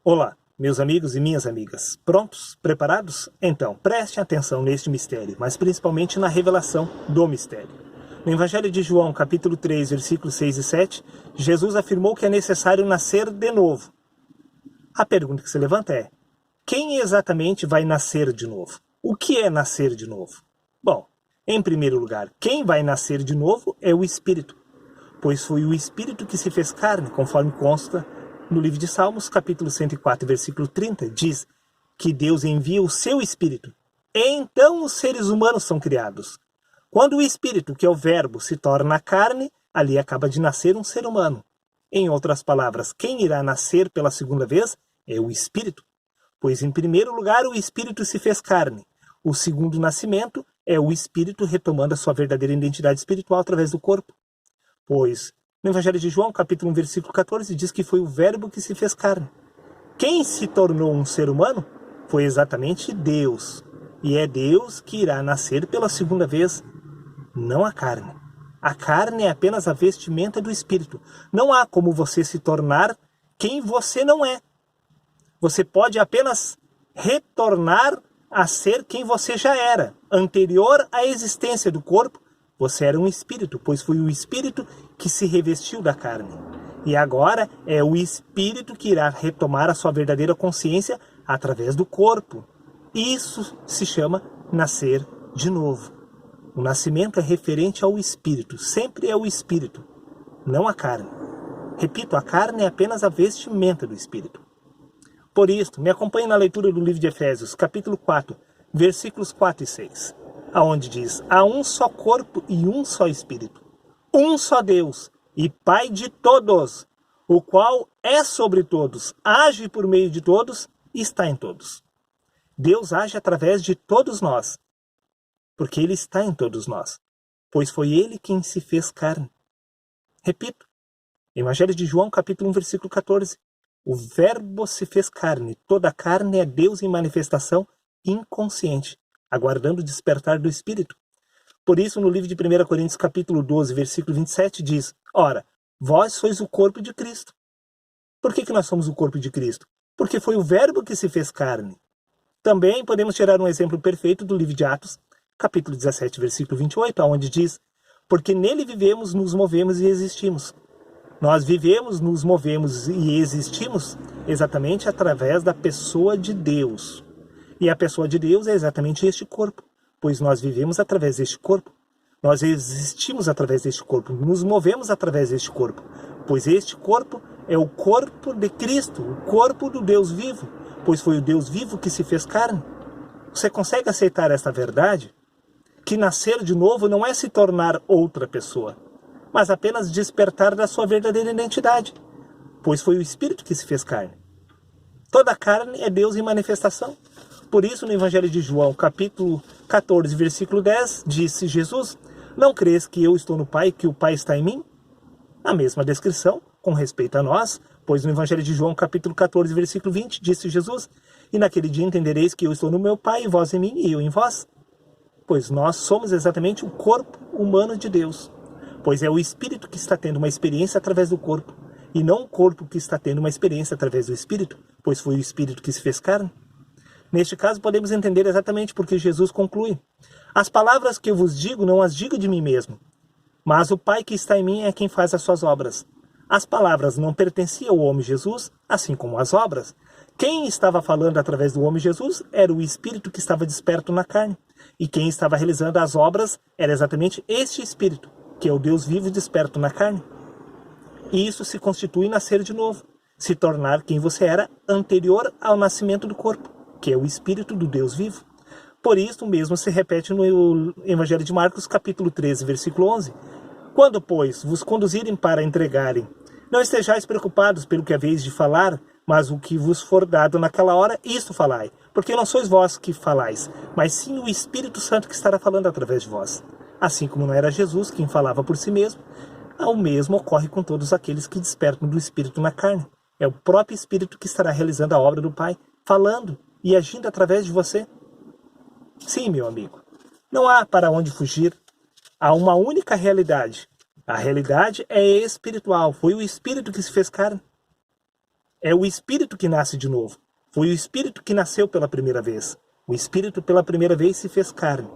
Olá, meus amigos e minhas amigas. Prontos? Preparados? Então, prestem atenção neste mistério, mas principalmente na revelação do mistério. No Evangelho de João, capítulo 3, versículos 6 e 7, Jesus afirmou que é necessário nascer de novo. A pergunta que se levanta é: quem exatamente vai nascer de novo? O que é nascer de novo? Bom, em primeiro lugar, quem vai nascer de novo é o Espírito, pois foi o Espírito que se fez carne, conforme consta no livro de Salmos, capítulo 104, versículo 30, diz que Deus envia o seu Espírito. Então os seres humanos são criados. Quando o Espírito, que é o Verbo, se torna carne, ali acaba de nascer um ser humano. Em outras palavras, quem irá nascer pela segunda vez é o Espírito. Pois, em primeiro lugar, o Espírito se fez carne. O segundo nascimento é o Espírito retomando a sua verdadeira identidade espiritual através do corpo. Pois, no Evangelho de João, capítulo 1, versículo 14, diz que foi o Verbo que se fez carne. Quem se tornou um ser humano foi exatamente Deus. E é Deus que irá nascer pela segunda vez, não a carne. A carne é apenas a vestimenta do Espírito. Não há como você se tornar quem você não é. Você pode apenas retornar a ser quem você já era. Anterior à existência do corpo, você era um espírito, pois foi o espírito que se revestiu da carne. E agora é o espírito que irá retomar a sua verdadeira consciência através do corpo. Isso se chama nascer de novo. O nascimento é referente ao espírito, sempre é o espírito, não a carne. Repito, a carne é apenas a vestimenta do espírito. Por isso, me acompanhe na leitura do livro de Efésios, capítulo 4, versículos 4 e 6. Aonde diz: há um só corpo e um só Espírito, um só Deus e Pai de todos, o qual é sobre todos, age por meio de todos e está em todos. Deus age através de todos nós, porque Ele está em todos nós, pois foi Ele quem se fez carne. Repito, Evangelho de João, capítulo 1, versículo 14. O Verbo se fez carne, toda a carne é Deus em manifestação inconsciente, aguardando o despertar do Espírito. Por isso, no livro de 1 Coríntios, capítulo 12, versículo 27, diz: ora, vós sois o corpo de Cristo. Por que nós somos o corpo de Cristo? Porque foi o Verbo que se fez carne. Também podemos tirar um exemplo perfeito do livro de Atos, capítulo 17, versículo 28, onde diz: porque nele vivemos, nos movemos e existimos. Nós vivemos, nos movemos e existimos exatamente através da pessoa de Deus. E a pessoa de Deus é exatamente este corpo, pois nós vivemos através deste corpo. Nós existimos através deste corpo, nos movemos através deste corpo, pois este corpo é o corpo de Cristo, o corpo do Deus vivo, pois foi o Deus vivo que se fez carne. Você consegue aceitar esta verdade? Que nascer de novo não é se tornar outra pessoa, mas apenas despertar da sua verdadeira identidade, pois foi o Espírito que se fez carne. Toda a carne é Deus em manifestação. Por isso, no Evangelho de João, capítulo 14, versículo 10, disse Jesus: não crês que eu estou no Pai e que o Pai está em mim? A mesma descrição, com respeito a nós, pois no Evangelho de João, capítulo 14, versículo 20, disse Jesus: e naquele dia entendereis que eu estou no meu Pai, e vós em mim, e eu em vós. Pois nós somos exatamente o corpo humano de Deus. Pois é o Espírito que está tendo uma experiência através do corpo, e não o corpo que está tendo uma experiência através do Espírito, pois foi o Espírito que se fez carne. Neste caso, podemos entender exatamente porque Jesus conclui: as palavras que eu vos digo, não as digo de mim mesmo, mas o Pai que está em mim é quem faz as suas obras. As palavras não pertenciam ao homem Jesus, assim como as obras. Quem estava falando através do homem Jesus era o Espírito que estava desperto na carne, e quem estava realizando as obras era exatamente este Espírito, que é o Deus vivo desperto na carne. E isso se constitui nascer de novo, se tornar quem você era anterior ao nascimento do corpo, que é o Espírito do Deus vivo. Por isso mesmo se repete no Evangelho de Marcos, capítulo 13, versículo 11. Quando, pois, vos conduzirem para entregarem, não estejais preocupados pelo que haveis de falar, mas o que vos for dado naquela hora, isto falai, porque não sois vós que falais, mas sim o Espírito Santo que estará falando através de vós. Assim como não era Jesus quem falava por si mesmo, o mesmo ocorre com todos aqueles que despertam do Espírito na carne. É o próprio Espírito que estará realizando a obra do Pai, falando e agindo através de você. Sim, meu amigo, não há para onde fugir. Há uma única realidade. A realidade é espiritual. Foi o Espírito que se fez carne. É o Espírito que nasce de novo. Foi o Espírito que nasceu pela primeira vez. O Espírito pela primeira vez se fez carne.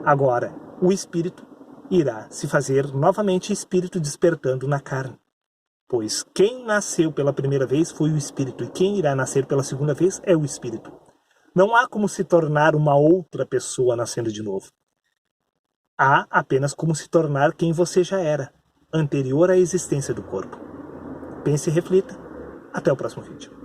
Agora, o Espírito irá se fazer novamente Espírito despertando na carne. Pois quem nasceu pela primeira vez foi o Espírito, e quem irá nascer pela segunda vez é o Espírito. Não há como se tornar uma outra pessoa nascendo de novo. Há apenas como se tornar quem você já era, anterior à existência do corpo. Pense e reflita. Até o próximo vídeo.